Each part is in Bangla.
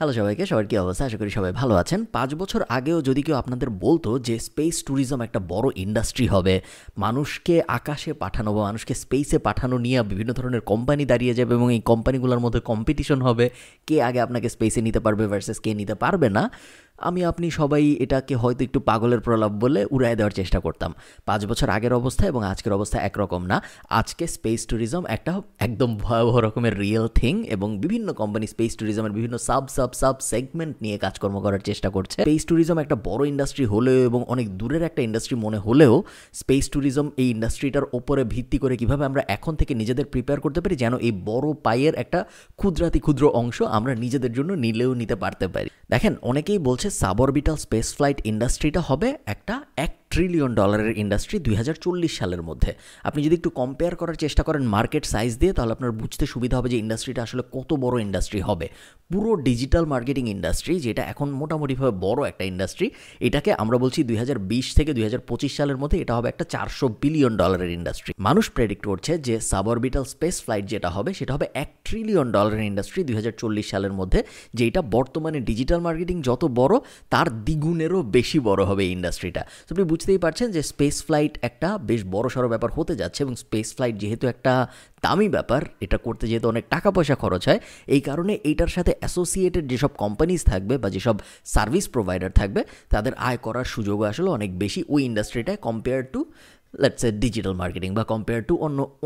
হ্যালো সবাইকে, সবার কী অবস্থা? আশা করি সবাই ভালো আছেন। ৫ বছর আগেও যদি কেউ আপনাদের বলতো যে স্পেস ট্যুরিজম একটা বড় ইন্ডাস্ট্রি হবে, মানুষকে আকাশে পাঠানো বা মানুষকে স্পেসে পাঠানো নিয়ে বিভিন্ন ধরনের কোম্পানি দাঁড়িয়ে যাবে এবং এই কোম্পানিগুলোর মধ্যে কম্পিটিশন হবে, কে আগে আপনাকে স্পেসে নিতে পারবে ভার্সেস কে নিতে পারবে না, আমি আপনি সবাই এটাকে হয়তো একটু পাগলের প্রলাপ বলে উড়ায় দেওয়ার চেষ্টা করতাম। ৫ বছর আগের অবস্থা এবং আজকের অবস্থা একরকম না। আজকে স্পেস ট্যুরিজম একটা একদম ভয়াবহ রকমের রিয়েল থিং এবং বিভিন্ন কোম্পানি স্পেস ট্যুরিজমের বিভিন্ন সাব সেগমেন্ট নিয়ে কাজকর্ম করার চেষ্টা করছে। স্পেস ট্যুরিজম একটা বড় ইন্ডাস্ট্রি হলেও এবং অনেক দূরের একটা ইন্ডাস্ট্রি মনে হলেও স্পেস ট্যুরিজম এই ইন্ডাস্ট্রিটার ওপরে ভিত্তি করে কীভাবে আমরা এখন থেকে নিজেদের প্রিপেয়ার করতে পারি যেন এই বড় পাইয়ের একটা ক্ষুদ্র অংশ আমরা নিজেদের জন্য নিলেও নিতে পারতে পারি। দেখেন, অনেকেই বলছে সাবঅরবিটাল স্পেস ফ্লাইট ইন্ডাস্ট্রিটা হবে একটা $1 ট্রিলিয়ন ইন্ডাস্ট্রি 2040 সালের মধ্যে। আপনি যদি একটু কম্পেয়ার করার চেষ্টা করেন মার্কেট সাইজ দিয়ে, তাহলে আপনার বুঝতে সুবিধা হবে যে ইন্ডাস্ট্রিটা আসলে কত বড় ইন্ডাস্ট্রি হবে। পুরো ডিজিটাল মার্কেটিং ইন্ডাস্ট্রি, যেটা এখন মোটামুটিভাবে বড় একটা ইন্ডাস্ট্রি, এটাকে আমরা বলছি 2020 থেকে 2025 সালের মধ্যে এটা হবে একটা $400 বিলিয়ন ইন্ডাস্ট্রি। মানুষ প্রেডিক্ট করছে যে সাবঅরবিটাল স্পেস ফ্লাইট যেটা হবে সেটা হবে $1 ট্রিলিয়ন ইন্ডাস্ট্রি 2040 সালের মধ্যে, যেটা বর্তমানে ডিজিটাল মার্কেটিং যত বড় তার দ্বিগুণেরও বেশি বড় হবে এই ইন্ডাস্ট্রিটা। তো আপনি বুঝতেই পারছেন যে স্পেস ফ্লাইট একটা বেশ বড় সড়ো ব্যাপার হতে যাচ্ছে এবং স্পেস ফ্লাইট যেহেতু একটা দামি ব্যাপার, এটা করতে যেহেতু অনেক টাকা পয়সা খরচ হয়, এই কারণে এইটার সাথে অ্যাসোসিয়েটেড যেসব কোম্পানিজ থাকবে বা যেসব সার্ভিস প্রোভাইডার থাকবে তাদের আয় করার সুযোগও আসলে অনেক বেশি ওই ইন্ডাস্ট্রিটায় compare to let's a digital marketing বা কম্পেয়ার টু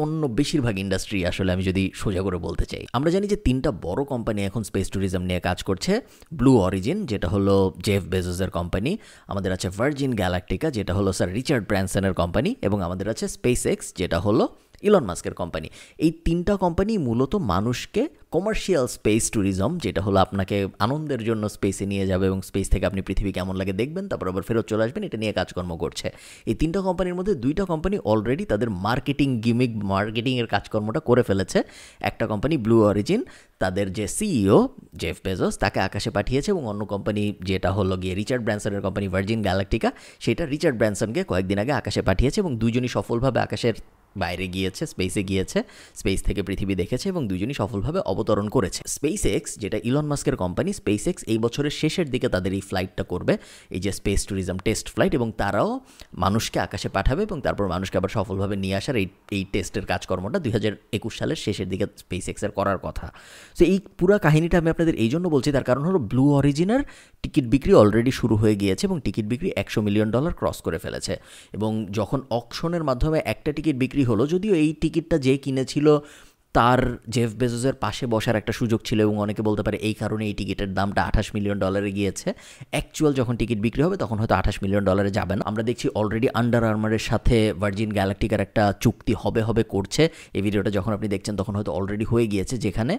অন্য বেশিরভাগ ইন্ডাস্ট্রি। আসলে আমি যদি সোজা করে বলতে চাই, আমরা জানি যে 3টা বড় কোম্পানি এখন স্পেস ট্যুরিজম নিয়ে কাজ করছে। ব্লু অরিজিন, যেটা হলো জেফ বেজোসের কোম্পানি, আমাদের আছে ভার্জিন গ্যালাকটিকা, যেটা হলো স্যার রিচার্ড ব্র্যানসনের কোম্পানি, এবং আমাদের আছে স্পেস এক্স, যেটা হলো ইলন মাস্কের কোম্পানি। এই 3টা কোম্পানি মূলত মানুষকে কমার্শিয়াল স্পেস ট্যুরিজম, যেটা হলো আপনাকে আনন্দের জন্য স্পেসে নিয়ে যাবে এবং স্পেস থেকে আপনি পৃথিবী কেমন লাগে দেখবেন, তারপর আবার ফেরত চলে আসবেন, এটা নিয়ে কাজকর্ম করছে। এই 3টা কোম্পানির মধ্যে 2টা কোম্পানি অলরেডি তাদের মার্কেটিংয়ের কাজকর্মটা করে ফেলেছে। একটা কোম্পানি ব্লু অরিজিন, তাদের যে সিইও জেফ বেজোস তাকে আকাশে পাঠিয়েছে, এবং অন্য কোম্পানি যেটা হলো গিয়ে রিচার্ড ব্র্যানসনের কোম্পানি ভার্জিন গ্যালাকটিকা, সেটা রিচার্ড ব্র্যানসনকে কয়েকদিন আগে আকাশে পাঠিয়েছে এবং দুইজনই সফলভাবে আকাশের বাইরে গিয়েছে, স্পেসে গিয়েছে, স্পেস থেকে পৃথিবী দেখেছে এবং দুজনই সফলভাবে অবতরণ করেছে। স্পেস এক্স, যেটা ইলন মাস্কের কোম্পানি, স্পেস এক্স এই বছরের শেষের দিকে তাদের এই ফ্লাইটটা করবে, এই যে স্পেস ট্যুরিজম টেস্ট ফ্লাইট, এবং তারাও মানুষকে আকাশে পাঠাবে এবং তারপর মানুষকে আবার সফলভাবে নিয়ে আসার এই টেস্টের কাজকর্মটা 2021 সালের শেষের দিকে স্পেস এক্সের করার কথা। সো এই পুরো কাহিনীটা আমি আপনাদের এই জন্য বলছি, তার কারণ হলো ব্লু অরিজিনের টিকিট বিক্রি অলরেডি শুরু হয়ে গিয়েছে এবং টিকিট বিক্রি $100 মিলিয়ন ক্রস করে ফেলেছে। এবং যখন অকশনের মাধ্যমে একটা টিকিট বিক্রি হলো, যদিও এই টিকিটটা যে কিনেছিল তার জেফ বেজোসের পাশে বসার একটা সুযোগ ছিল এবং অনেকে বলতে পারে এই কারণে এই টিকিটের দামটা $28 মিলিয়ন গিয়েছে। অ্যাকচুয়াল যখন টিকিট বিক্রি হবে তখন হয়তো $28 মিলিয়ন যাবে না। আমরা দেখছি অলরেডি আন্ডার আর্মারের সাথে ভার্জিন গ্যালাকটিকার একটা চুক্তি হবে করছে। এই ভিডিওটা যখন আপনি দেখছেন তখন হয়তো অলরেডি হয়ে গিয়েছে, যেখানে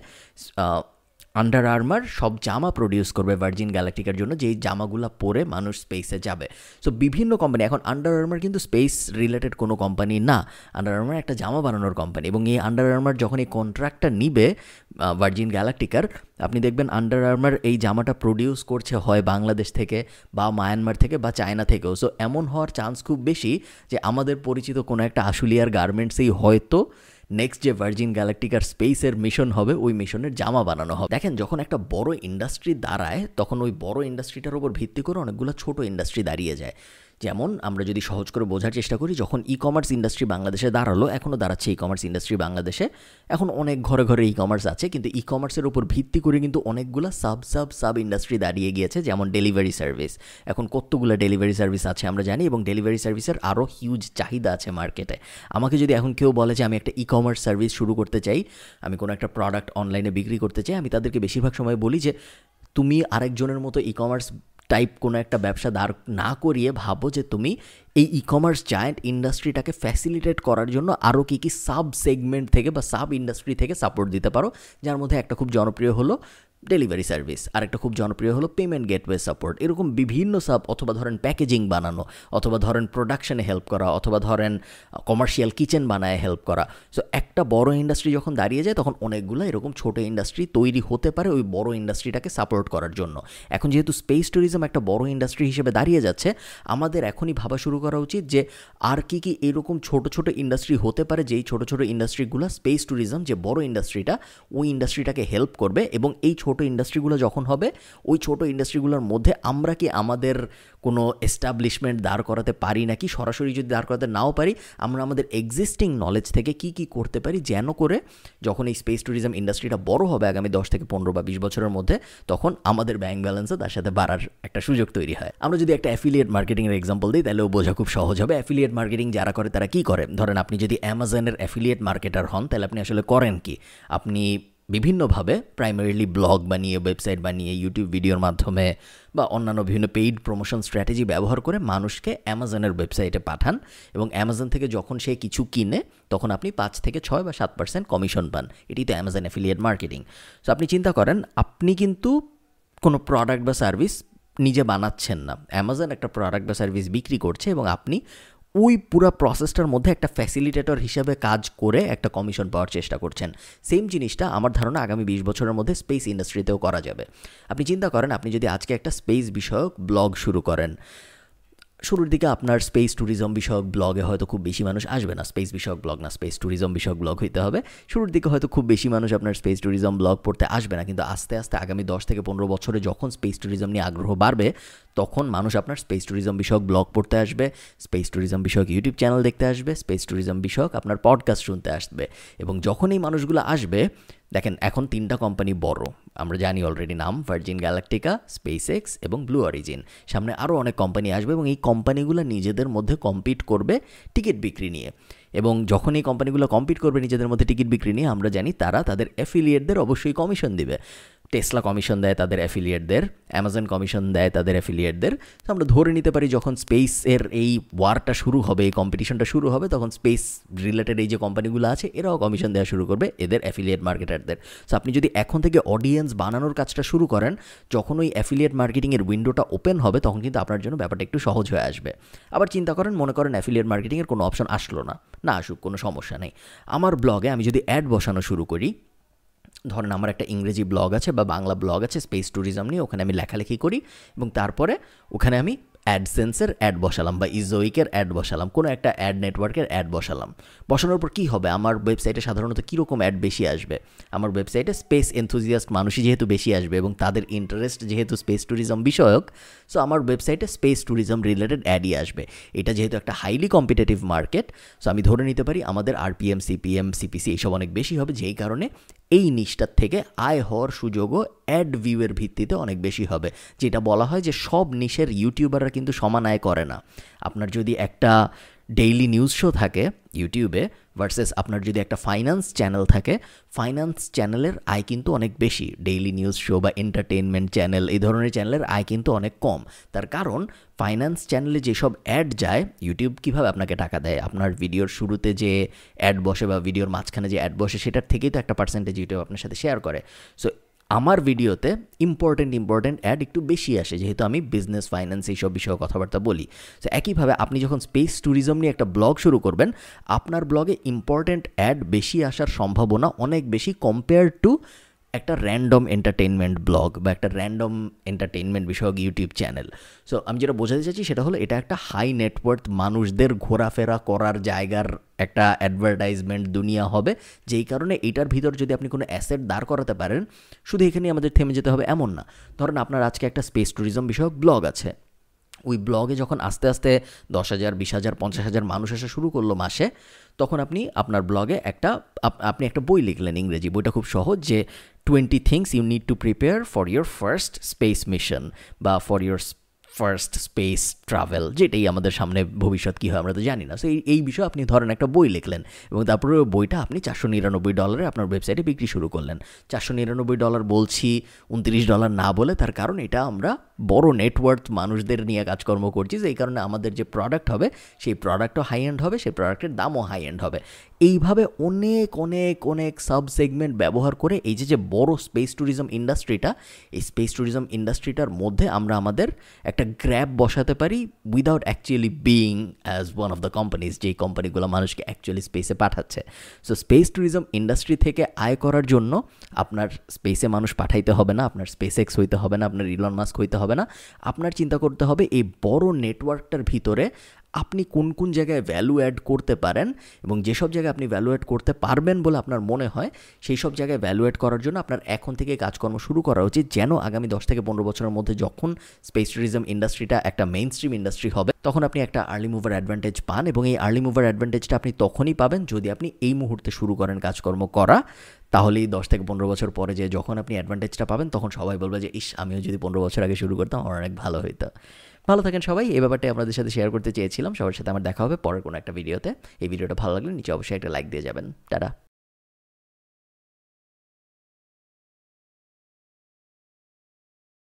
আন্ডার আর্মার সব জামা প্রডিউস করবে ভার্জিন গ্যালাকটিকার জন্য, যেই জামাগুলো পরে মানুষ স্পেসে যাবে। সো বিভিন্ন কোম্পানি, এখন আন্ডার আর্মার কিন্তু স্পেস রিলেটেড কোনো কোম্পানি না, আন্ডার আর্মার একটা জামা বানানোর কোম্পানি, এবং এই আন্ডার আর্মার যখন এই কন্ট্রাক্টটা নিবে ভার্জিন গ্যালাকটিকার, আপনি দেখবেন আন্ডার আর্মার এই জামাটা প্রডিউস করছে হয় বাংলাদেশ থেকে বা মায়ানমার থেকে বা চায়না থেকেও। সো এমন হওয়ার চান্স খুব বেশি যে আমাদের পরিচিত কোনো একটা আশুলিয়ার গার্মেন্টসেই হয়তো নেক্সট যে ভার্জিন গ্যালাকটিকার স্পেসের মিশন হবে ওই মিশনের জামা বানানো হবে। দেখেন, যখন একটা বড় ইন্ডাস্ট্রি দাঁড়ায় তখন ওই বড় ইন্ডাস্ট্রিটার উপর ভিত্তি করে অনেকগুলো ছোট ইন্ডাস্ট্রি দাঁড়িয়ে যায়। যেমন আমরা যদি সহজ করে বোঝার চেষ্টা করি, যখন ই কমার্স ইন্ডাস্ট্রি বাংলাদেশে দাঁড়ালো, এখনও দাঁড়াচ্ছে ই কমার্স ইন্ডাস্ট্রি বাংলাদেশে, এখন অনেক ঘরে ঘরে ই কমার্স আছে, কিন্তু ই কমার্সের উপর ভিত্তি করে কিন্তু অনেকগুলো সাব ইন্ডাস্ট্রি দাঁড়িয়ে গিয়েছে। যেমন ডেলিভারি সার্ভিস, এখন কতগুলো ডেলিভারি সার্ভিস আছে আমরা জানি, এবং ডেলিভারি সার্ভিসের আরও হিউজ চাহিদা আছে মার্কেটে। আমাকে যদি এখন কেউ বলে যে আমি একটা ই কমার্স সার্ভিস শুরু করতে চাই, আমি কোনো একটা প্রোডাক্ট অনলাইনে বিক্রি করতে চাই, আমি তাদেরকে বেশিরভাগ সময় বলি যে তুমি আরেকজনের মতো ই কমার্স টাইপ কোনো একটা ব্যবসা দাঁড় না করিয়ে ভাবো যে তুমি এই ই কমার্স জায়ান্ট ইন্ডাস্ট্রিটাকে ফ্যাসিলিটেট করার জন্য আরও কী সাব সেগমেন্ট থেকে বা সাব ইন্ডাস্ট্রি থেকে সাপোর্ট দিতে পারো, যার মধ্যে একটা খুব জনপ্রিয় হলো ডেলিভারি সার্ভিস, আর একটা খুব জনপ্রিয় হলো পেমেন্ট গেটওয়ে সাপোর্ট। এরকম বিভিন্ন সাব, অথবা ধরেন প্যাকেজিং বানানো, অথবা ধরেন প্রোডাকশনে হেল্প করা, অথবা ধরেন কমার্শিয়াল কিচেন বানায় হেল্প করা। সো একটা বড় ইন্ডাস্ট্রি যখন দাঁড়িয়ে যায় তখন অনেকগুলো এরকম ছোট ইন্ডাস্ট্রি তৈরি হতে পারে ওই বড় ইন্ডাস্ট্রিটাকে সাপোর্ট করার জন্য। এখন যেহেতু স্পেস ট্যুরিজম একটা বড় ইন্ডাস্ট্রি হিসেবে দাঁড়িয়ে যাচ্ছে, আমাদের এখনই ভাবা শুরু করা উচিত যে আর কি এরকম ছোট ছোট ইন্ডাস্ট্রি হতে পারে, যেই ছোট ছোট ইন্ডাস্ট্রিগুলো স্পেস ট্যুরিজম যে বড় ইন্ডাস্ট্রিটা ওই ইন্ডাস্ট্রিটাকে হেল্প করবে, এবং এই ছোট ছোট ইন্ডাস্ট্রিগুলো যখন হবে, ওই ছোট ইন্ডাস্ট্রিগুলোর মধ্যে আমরা কি আমাদের কোনো এস্টাবলিশমেন্ট দাঁড় করাতে পারি নাকি, সরাসরি যদি দাঁড় করাতে নাও পারি, আমরা আমাদের এক্সিস্টিং নলেজ থেকে কি কি করতে পারি, যেন করে যখন এই স্পেস ট্যুরিজম ইন্ডাস্ট্রিটা বড় হবে আগামী 10 থেকে 15 বা 20 বছরের মধ্যে, তখন আমাদের ব্যাংক ব্যালেন্সও তার সাথে বাড়ার একটা সুযোগ তৈরি হয়। আমরা যদি একটা অ্যাফিলিয়েট মার্কেটিংয়ের এক্সাম্পল দিই, তাহলেও বোঝা খুব সহজ হবে। অ্যাফিলিয়েট মার্কেটিং যারা করে তারা কি করে? ধরেন আপনি যদি অ্যামাজনের অ্যাফিলিয়েট মার্কেটার হন, তাহলে আপনি আসলে করেন কি? আপনি বিভিন্নভাবে প্রাইমারিলি ব্লগ বানিয়ে, ওয়েবসাইট বানিয়ে, ইউটিউব ভিডিওর মাধ্যমে বা অন্যান্য বিভিন্ন পেইড প্রমোশন স্ট্র্যাটেজি ব্যবহার করে মানুষকে অ্যামাজনের ওয়েবসাইটে পাঠান, এবং অ্যামাজন থেকে যখন সে কিছু কিনে তখন আপনি 5 থেকে 6 বা 7% কমিশন পান। এটি তো অ্যামাজন অ্যাফিলিয়েট মার্কেটিং। সো আপনি চিন্তা করেন, আপনি কিন্তু কোনো প্রোডাক্ট বা সার্ভিস নিজে বানাচ্ছেন না, অ্যামাজন একটা প্রোডাক্ট বা সার্ভিস বিক্রি করছে, এবং আপনি ওই পুরো প্রসেসটার মধ্যে একটা ফ্যাসিলিটেটর হিসাবে কাজ করে একটা কমিশন পাওয়ার চেষ্টা করছেন। সেম জিনিসটা আমার ধারণা আগামী 20 বছরের মধ্যে স্পেস ইন্ডাস্ট্রিতেও করা যাবে। আপনি চিন্তা করেন, আপনি যদি আজকে একটা স্পেস বিষয়ক ব্লগ শুরু করেন, শুরুর দিকে আপনার স্পেস ট্যুরিজম বিষয়ক ব্লগে হয়তো খুব বেশি মানুষ আসবে না, স্পেস বিষয়ক ব্লগ না, স্পেস ট্যুরিজম বিষয়ক ব্লগ হইতে হবে। শুরুর দিকে হয়তো খুব বেশি মানুষ আপনার স্পেস ট্যুরিজম ব্লগ পড়তে আসবে না, কিন্তু আস্তে আস্তে আগামী 10 থেকে 15 বছরে যখন স্পেস ট্যুরিজম নিয়ে আগ্রহ বাড়বে, তখন মানুষ আপনার স্পেস ট্যুরিজম বিষয়ক ব্লগ পড়তে আসবে, স্পেস ট্যুরিজম বিষয়ক ইউটিউব চ্যানেল দেখতে আসবে, স্পেস ট্যুরিজম বিষয়ক আপনার পডকাস্ট শুনতে আসবে। এবং যখন এই মানুষগুলো আসবে, দেখেন এখন 3টা কোম্পানি বড়, আমরা জানি অলরেডি নাম, ভার্জিন গ্যালাকটিকা, স্পেস এক্স এবং ব্লু অরিজিন। সামনে আরও অনেক কোম্পানি আসবে, এবং এই কোম্পানিগুলো নিজেদের মধ্যে কম্পিট করবে টিকিট বিক্রি নিয়ে। এবং যখন এই কোম্পানিগুলো কম্পিট করবে নিজেদের মধ্যে টিকিট বিক্রি নিয়ে, আমরা জানি তারা তাদের অ্যাফিলিয়েটদের অবশ্যই কমিশন দিবে। টেসলা কমিশন দেয় তাদের অ্যাফিলিয়েটদের, অ্যামাজন কমিশন দেয় তাদের অ্যাফিলিয়েটদের। তো আমরা ধরে নিতে পারি যখন স্পেসের এই ওয়ারটা শুরু হবে, এই কম্পিটিশনটা শুরু হবে, তখন স্পেস রিলেটেড এই যে কোম্পানিগুলো আছে এরাও কমিশন দেওয়া শুরু করবে এদের অ্যাফিলিয়েট মার্কেটারদের। সো আপনি যদি এখন থেকে অডিয়েন্স বানানোর কাজটা শুরু করেন, যখন ওই অ্যাফিলিয়েট মার্কেটিংয়ের উইন্ডোটা ওপেন হবে, তখন কিন্তু আপনার জন্য ব্যাপারটা একটু সহজ হয়ে আসবে। আবার চিন্তা করেন, মনে করেন অ্যাফিলিয়েট মার্কেটিংয়ের কোনো অপশন আসলো না, না আসুক, কোনো সমস্যা নেই। আমার ব্লগে আমি যদি অ্যাড বসানো শুরু করি, ধরেন আমার একটা ইংরেজি ব্লগ আছে বা বাংলা ব্লগ আছে স্পেস ট্যুরিজম নিয়ে, ওখানে আমি লেখালেখি করি, এবং তারপরে ওখানে আমি অ্যাডসেন্সের অ্যাড বসালাম বা ইজোইকের অ্যাড বসালাম, কোনো একটা অ্যাড নেটওয়ার্কের অ্যাড বসালাম। বসানোর পর কী হবে? আমার ওয়েবসাইটে সাধারণত কীরকম অ্যাড বেশি আসবে? আমার ওয়েবসাইটে স্পেস এনথুজিয়াস্ট মানুষই যেহেতু বেশি আসবে, এবং তাদের ইন্টারেস্ট যেহেতু স্পেস ট্যুরিজম বিষয়ক, সো আমার ওয়েবসাইটে স্পেস ট্যুরিজম রিলেটেড অ্যাডই আসবে। এটা যেহেতু একটা হাইলি কম্পিটিটিভ মার্কেট, সো আমি ধরে নিতে পারি আমাদের আরপিএম, সিপিএম, সিপিসি এইসব অনেক বেশি হবে, যেই কারণে এই নিশটার থেকে আয় হওয়ার সুযোগও অ্যাড ভিউয়ের ভিত্তিতে অনেক বেশি হবে। যেটা বলা হয় যে সব নিশের ইউটিউবাররা কিন্তু সমান আয় করে না। আপনার যদি একটা ডেইলি নিউজ শো থাকে ইউটিউবে ভার্সেস আপনার যদি একটা ফাইন্যান্স চ্যানেল থাকে, ফাইন্যান্স চ্যানেলের আয় কিন্তু অনেক বেশি, ডেইলি নিউজ শো বা এন্টারটেনমেন্ট চ্যানেল এই ধরনের চ্যানেলের আয় কিন্তু অনেক কম। তার কারণ ফাইন্যান্স চ্যানেলে যেসব অ্যাড যায়, ইউটিউব কীভাবে আপনাকে টাকা দেয়? আপনার ভিডিওর শুরুতে যে অ্যাড বসে বা ভিডিওর মাঝখানে যে অ্যাড বসে, সেটার থেকেই তো একটা পার্সেন্টেজ ইউটিউব আপনার সাথে শেয়ার করে। সো আমার ভিডিওতে ইম্পর্টেন্ট অ্যাড একটু বেশি আসে, যেহেতু আমি বিজনেস, ফাইন্যান্স এইসব বিষয়ে কথাবার্তা বলি। তো একইভাবে আপনি যখন স্পেস ট্যুরিজম নিয়ে একটা ব্লগ শুরু করবেন, আপনার ব্লগে ইম্পর্টেন্ট অ্যাড বেশি আসার সম্ভাবনা অনেক বেশি কম্পেয়ার টু একটা র্যান্ডম এন্টারটেইনমেন্ট ব্লগ বা একটা র্যান্ডম এন্টারটেইনমেন্ট বিষয়ক ইউটিউব চ্যানেল। সো আমি যেটা বোঝাতে চাইছি সেটা হলো, এটা একটা হাই নেটওয়ার্থ মানুষদের ঘোরাফেরা করার জায়গার একটা অ্যাডভার্টাইজমেন্ট দুনিয়া হবে, যেই কারণে এটার ভিতর যদি আপনি কোনো অ্যাসেট দাঁড় করাতে পারেন, শুধু এখানেই আমাদের থেমে যেতে হবে এমন না। ধরেন আপনার আজকে একটা স্পেস ট্যুরিজম বিষয়ক ব্লগ আছে, ওই ব্লগে যখন আস্তে আস্তে 10,000, 20,000, 50,000 মানুষ আসা শুরু করলো মাসে, তখন আপনি আপনার ব্লগে আপনি একটা বই লিখলেন ইংরেজি, বইটা খুব সহজ, যে 20 things you need to prepare for your first space mission বা for your first space travel, যেটাই আমাদের সামনে ভবিষ্যৎ কী হয় আমরা তো জানি না। সো এই বিষয়ে আপনি ধরেন একটা বই লিখলেন, এবং তারপরে ওই বইটা আপনি $499 আপনার ওয়েবসাইটে বিক্রি শুরু করলেন। $499 বলছি, $29 না বলে, তার কারণ এটা আমরা বড় নেটওয়ার্থ মানুষদের নিয়ে কাজকর্ম করছি, যে এই কারণে আমাদের যে প্রোডাক্ট হবে সেই প্রোডাক্টও হাই এন্ড হবে, সেই প্রোডাক্টের দামও হাই এন্ড হবে। এইভাবে অনেক অনেক অনেক সাব সেগমেন্ট ব্যবহার করে এই যে বড় স্পেস ট্যুরিজম ইন্ডাস্ট্রিটা, এই স্পেস ট্যুরিজম ইন্ডাস্ট্রিটার মধ্যে আমরা আমাদের একটা গ্র্যাব বসাতে পারি without actually being as one of the companies, যেই কোম্পানিগুলো মানুষকে অ্যাকচুয়ালি স্পেসে পাঠাচ্ছে। সো স্পেস ট্যুরিজম ইন্ডাস্ট্রি থেকে আয় করার জন্য আপনার স্পেসে মানুষ পাঠাইতে হবে না, আপনার স্পেস এক্স হইতে হবে না, আপনার ইলন মাস্ক হইতে হবে না। আপনার চিন্তা করতে হবে এই বড় নেটওয়ার্কটার ভিতরে আপনি কোন কোন জায়গায় ভ্যালু অ্যাড করতে পারেন এবং যেসব জায়গায় আপনি ভ্যালু অ্যাড করতে পারবেন বলে আপনার মনে হয় সেই সব জায়গায় ভ্যালু অ্যাড করার জন্য আপনার এখন থেকে কাজকর্ম শুরু করা উচিত, যেন আগামী 10 থেকে 15 বছরের মধ্যে যখন স্পেস ট্যুরিজম ইন্ডাস্ট্রিটা একটা মেইন স্ট্রিম ইন্ডাস্ট্রি হবে তখন আপনি একটা আর্লি মুভার অ্যাডভান্টেজ পান, এবং এই আর্লি মুভার অ্যাডভান্টেজটা আপনি তখনই পাবেন যদি আপনি এই মুহূর্তে শুরু করেন কাজকর্ম করা। তাহলেই 10 থেকে 15 বছর পরে যে যখন আপনি অ্যাডভান্টেজটা পাবেন তখন সবাই বলবে যে ইস, আমিও যদি 15 বছর আগে শুরু করতাম আমার অনেক ভালো হতো। ভালো থাকেন সবাই, এই ব্যাপারটাই আপনাদের সাথে শেয়ার করতে চেয়েছিলাম। সবার সাথে আমার দেখা হবে পরের কোনো একটা ভিডিওতে। এই ভিডিওটা ভালো লাগলে নিচে অবশ্যই একটা লাইক দিয়ে যাবেন। টাটা।